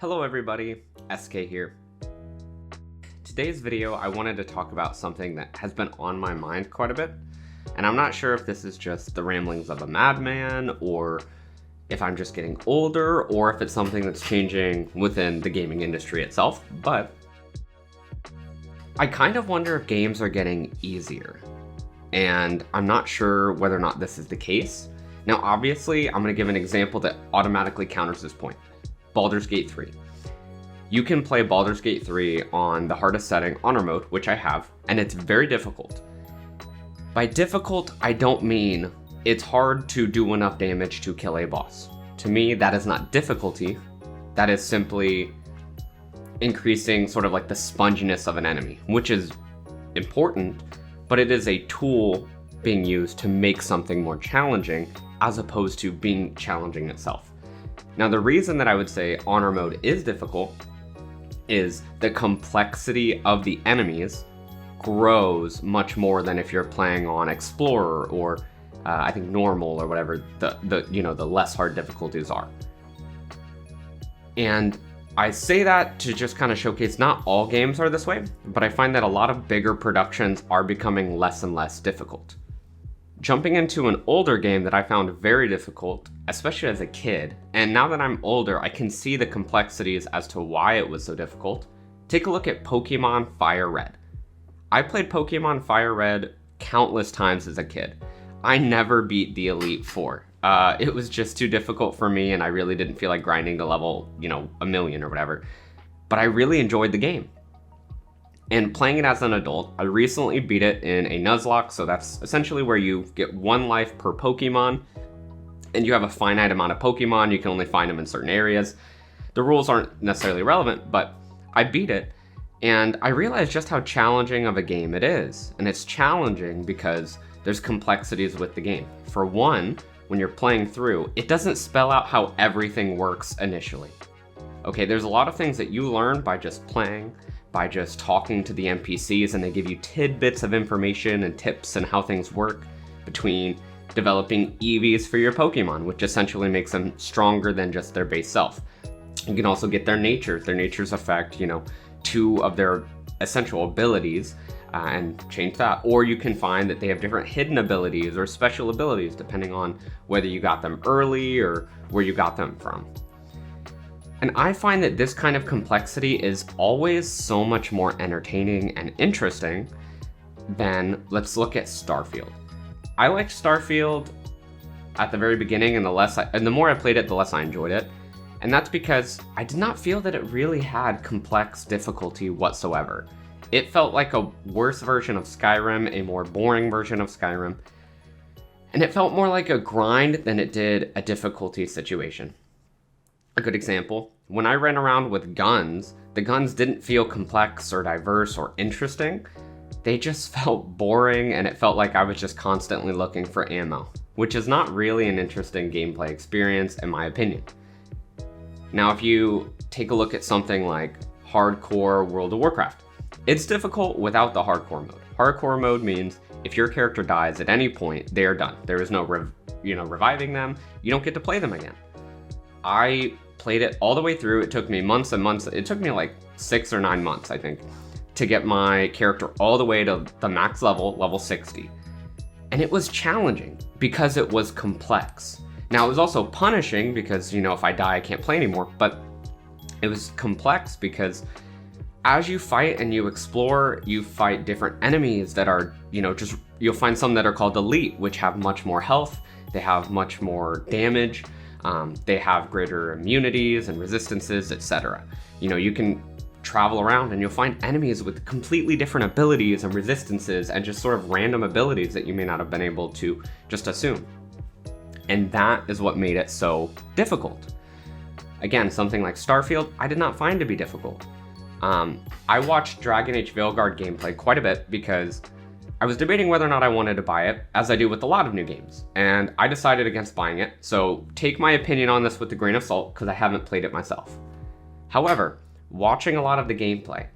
Hello everybody, SK here. Today's video I wanted to talk about something that has been on my mind quite a bit, and I'm not sure if this is just the ramblings of a madman, or if I'm just getting older, or if it's something that's changing within the gaming industry itself, but I kind of wonder if games are getting easier, and I'm not sure whether or not this is the case. Now obviously I'm going to give an example that automatically counters this point. Baldur's Gate 3. You can play Baldur's Gate 3 on the hardest setting, Honor Mode, which I have, and it's very difficult. By difficult, I don't mean it's hard to do enough damage to kill a boss. To me, that is not difficulty. That is simply increasing sort of like the sponginess of an enemy, which is important, but it is a tool being used to make something more challenging as opposed to being challenging itself. Now, the reason that I would say Honor Mode is difficult is the complexity of the enemies grows much more than if you're playing on Explorer or I think Normal or whatever the less hard difficulties are. And I say that to just kind of showcase not all games are this way, but I find that a lot of bigger productions are becoming less and less difficult. Jumping into an older game that I found very difficult, especially as a kid, and now that I'm older, I can see the complexities as to why it was so difficult. Take a look at Pokemon Fire Red. I played Pokemon Fire Red countless times as a kid. I never beat the Elite Four. It was just too difficult for me, and I really didn't feel like grinding to level, 1,000,000 or whatever. But I really enjoyed the game. And playing it as an adult, I recently beat it in a Nuzlocke, so that's essentially where you get 1 life per Pokemon, and you have a finite amount of Pokemon. You can only find them in certain areas. The rules aren't necessarily relevant, but I beat it, and I realized just how challenging of a game it is. And it's challenging because there's complexities with the game. For one, when you're playing through, it doesn't spell out how everything works initially. Okay, there's a lot of things that you learn by just playing, by just talking to the NPCs, and they give you tidbits of information and tips and how things work between developing EVs for your Pokemon, which essentially makes them stronger than just their base self. You can also get their natures affect, 2 of their essential abilities and change that. Or you can find that they have different hidden abilities or special abilities depending on whether you got them early or where you got them from. And I find that this kind of complexity is always so much more entertaining and interesting than, let's look at Starfield. I liked Starfield at the very beginning, and the more I played it, the less I enjoyed it. And that's because I did not feel that it really had complex difficulty whatsoever. It felt like a worse version of Skyrim, a more boring version of Skyrim, and it felt more like a grind than it did a difficulty situation. A good example, when I ran around with guns, the guns didn't feel complex or diverse or interesting. They just felt boring, and it felt like I was just constantly looking for ammo, which is not really an interesting gameplay experience in my opinion. Now, if you take a look at something like Hardcore World of Warcraft, it's difficult without the Hardcore mode. Hardcore mode means if your character dies at any point, they are done. There is no reviving them. You don't get to play them again. I played it all the way through. It took me months and months. It took me like 6 or 9 months, I think, to get my character all the way to the max level 60. And it was challenging because it was complex. Now, it was also punishing because, if I die, I can't play anymore. But it was complex because as you fight and you explore, you fight different enemies that are, you'll find some that are called elite, which have much more health. They have much more damage. They have greater immunities and resistances, etc. You can travel around and you'll find enemies with completely different abilities and resistances and just sort of random abilities that you may not have been able to just assume. And that is what made it so difficult. Again, something like Starfield, I did not find to be difficult. I watched Dragon Age Veilguard gameplay quite a bit because I was debating whether or not I wanted to buy it, as I do with a lot of new games, and I decided against buying it, so take my opinion on this with a grain of salt because I haven't played it myself. However, watching a lot of the gameplay,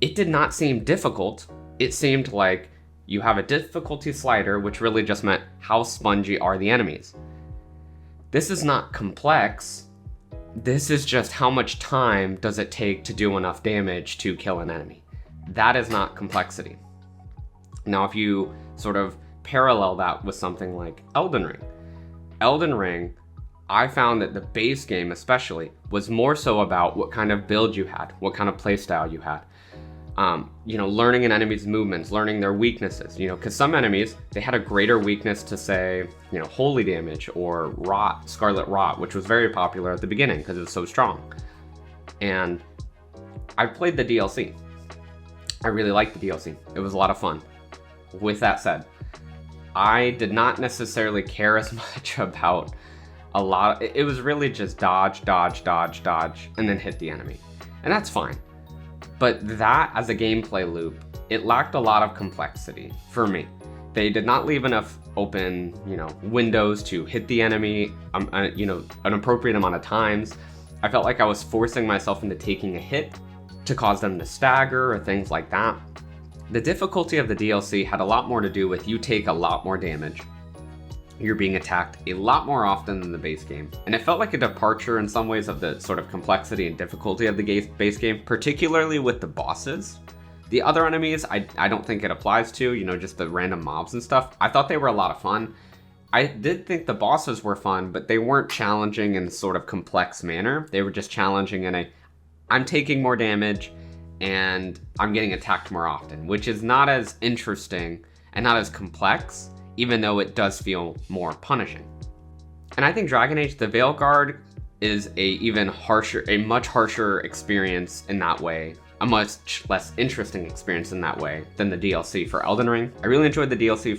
it did not seem difficult. It seemed like you have a difficulty slider, which really just meant how spongy are the enemies. This is not complex. This is just how much time does it take to do enough damage to kill an enemy. That is not complexity. Now, if you sort of parallel that with something like Elden Ring, I found that the base game especially was more so about what kind of build you had, what kind of playstyle you had. Learning an enemy's movements, learning their weaknesses, because some enemies, they had a greater weakness to, say, holy damage or rot, scarlet rot, which was very popular at the beginning because it was so strong. And I played the DLC. I really liked the DLC. It was a lot of fun. With that said, I did not necessarily care as much about it was really just dodge, and then hit the enemy. And that's fine. But that, as a gameplay loop, it lacked a lot of complexity for me. They did not leave enough open, windows to hit the enemy, an appropriate amount of times. I felt like I was forcing myself into taking a hit to cause them to stagger or things like that. The difficulty of the DLC had a lot more to do with you take a lot more damage. You're being attacked a lot more often than the base game. And it felt like a departure in some ways of the sort of complexity and difficulty of the base game, particularly with the bosses. The other enemies, I don't think it applies to, just the random mobs and stuff. I thought they were a lot of fun. I did think the bosses were fun, but they weren't challenging in sort of complex manner. They were just challenging in I'm taking more damage and I'm getting attacked more often, which is not as interesting and not as complex, even though it does feel more punishing. And I think Dragon Age: The Veilguard is a much harsher experience in that way, a much less interesting experience in that way than the DLC for Elden Ring. I really enjoyed the DLC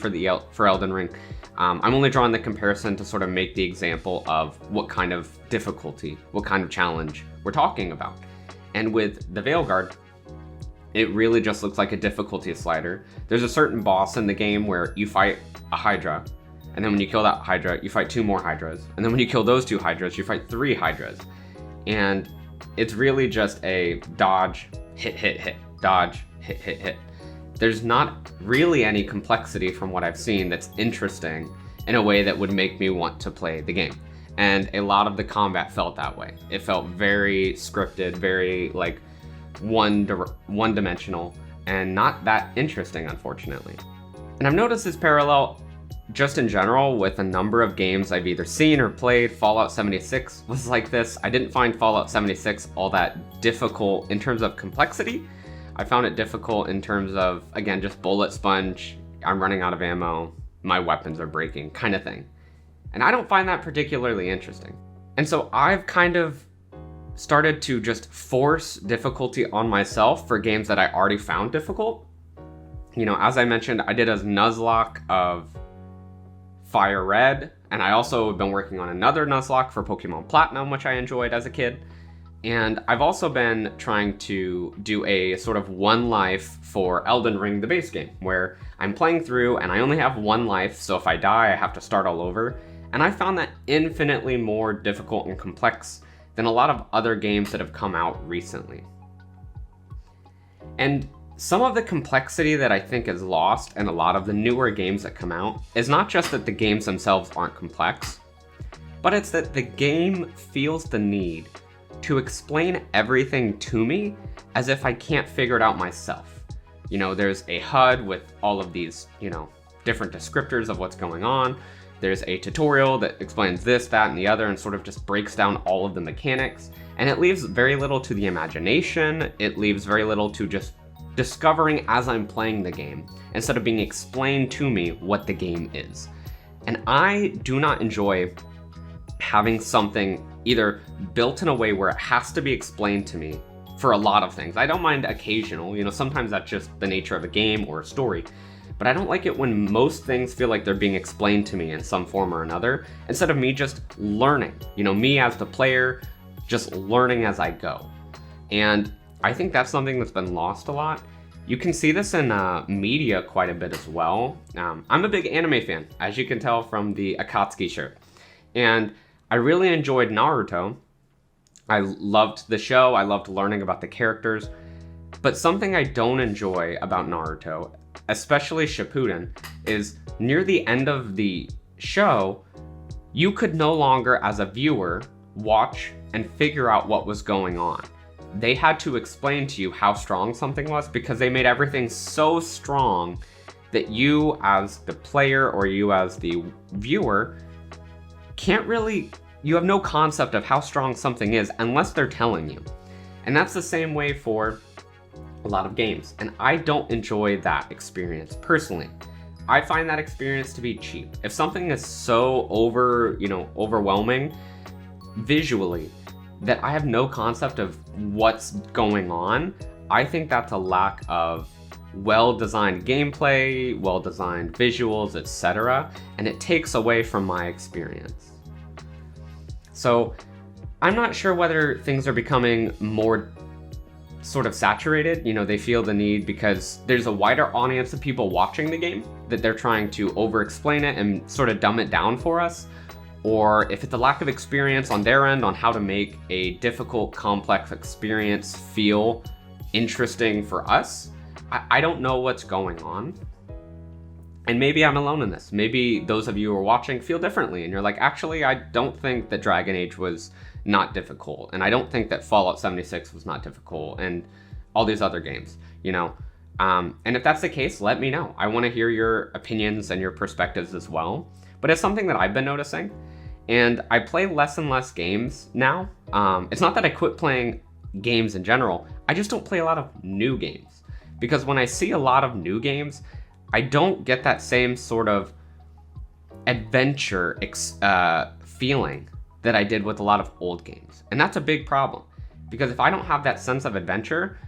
for Elden Ring. I'm only drawing the comparison to sort of make the example of what kind of difficulty, what kind of challenge we're talking about. And with the Veilguard, it really just looks like a difficulty slider. There's a certain boss in the game where you fight a Hydra, and then when you kill that Hydra, you fight 2 more Hydras. And then when you kill those 2 Hydras, you fight 3 Hydras. And it's really just a dodge, hit, dodge, hit. There's not really any complexity from what I've seen that's interesting in a way that would make me want to play the game. And a lot of the combat felt that way. It felt very scripted, very like one-dimensional, and not that interesting, unfortunately. And I've noticed this parallel just in general with a number of games I've either seen or played. Fallout 76 was like this. I didn't find Fallout 76 all that difficult in terms of complexity. I found it difficult in terms of, again, just bullet sponge, I'm running out of ammo, my weapons are breaking, kind of thing. And I don't find that particularly interesting. And so I've kind of started to just force difficulty on myself for games that I already found difficult. As I mentioned, I did a Nuzlocke of Fire Red, and I also have been working on another Nuzlocke for Pokemon Platinum, which I enjoyed as a kid. And I've also been trying to do a sort of 1 life for Elden Ring, the base game, where I'm playing through and I only have 1 life, so if I die, I have to start all over. And I found that infinitely more difficult and complex than a lot of other games that have come out recently. And some of the complexity that I think is lost in a lot of the newer games that come out is not just that the games themselves aren't complex, but it's that the game feels the need to explain everything to me as if I can't figure it out myself. There's a HUD with all of these, different descriptors of what's going on. There's a tutorial that explains this, that, and the other, and sort of just breaks down all of the mechanics. And it leaves very little to the imagination. It leaves very little to just discovering as I'm playing the game, instead of being explained to me what the game is. And I do not enjoy having something either built in a way where it has to be explained to me for a lot of things. I don't mind occasional, sometimes that's just the nature of a game or a story. But I don't like it when most things feel like they're being explained to me in some form or another, instead of me just learning. Me as the player, just learning as I go. And I think that's something that's been lost a lot. You can see this in media quite a bit as well. I'm a big anime fan, as you can tell from the Akatsuki shirt. And I really enjoyed Naruto. I loved the show, I loved learning about the characters. But something I don't enjoy about Naruto, especially Shippuden, is near the end of the show, you could no longer, as a viewer, watch and figure out what was going on. They had to explain to you how strong something was because they made everything so strong that you as the player or you as the viewer you have no concept of how strong something is unless they're telling you. And that's the same way for a lot of games. And I don't enjoy that experience personally. I find that experience to be cheap. If something is so overwhelming visually that I have no concept of what's going on, I think that's a lack of well-designed gameplay, well-designed visuals, etc., and it takes away from my experience. So I'm not sure whether things are becoming more sort of saturated. They feel the need because there's a wider audience of people watching the game that they're trying to over-explain it and sort of dumb it down for us, or if it's a lack of experience on their end on how to make a difficult, complex experience feel interesting for us. I don't know what's going on. And maybe I'm alone in this. Maybe those of you who are watching feel differently and you're like, actually, I don't think that Dragon Age was not difficult. And I don't think that Fallout 76 was not difficult and all these other games, And if that's the case, let me know. I want to hear your opinions and your perspectives as well. But it's something that I've been noticing. And I play less and less games now. It's not that I quit playing games in general. I just don't play a lot of new games. Because when I see a lot of new games, I don't get that same sort of adventure feeling that I did with a lot of old games. And that's a big problem. Because if I don't have that sense of adventure,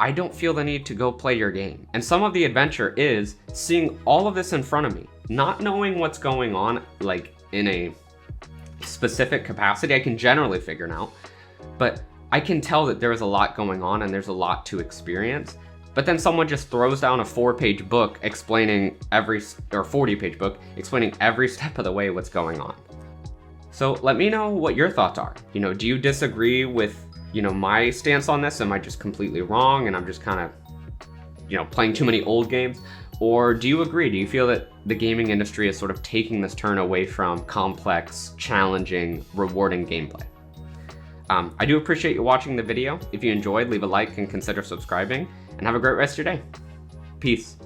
I don't feel the need to go play your game. And some of the adventure is seeing all of this in front of me, not knowing what's going on, like in a specific capacity. I can generally figure it out, but I can tell that there is a lot going on and there's a lot to experience. But then someone just throws down a 4-page book explaining 40-page book explaining every step of the way what's going on. So let me know what your thoughts are. Do you disagree with, my stance on this? Am I just completely wrong and I'm just kind of, playing too many old games? Or do you agree? Do you feel that the gaming industry is sort of taking this turn away from complex, challenging, rewarding gameplay? I do appreciate you watching the video. If you enjoyed, leave a like and consider subscribing. And have a great rest of your day. Peace.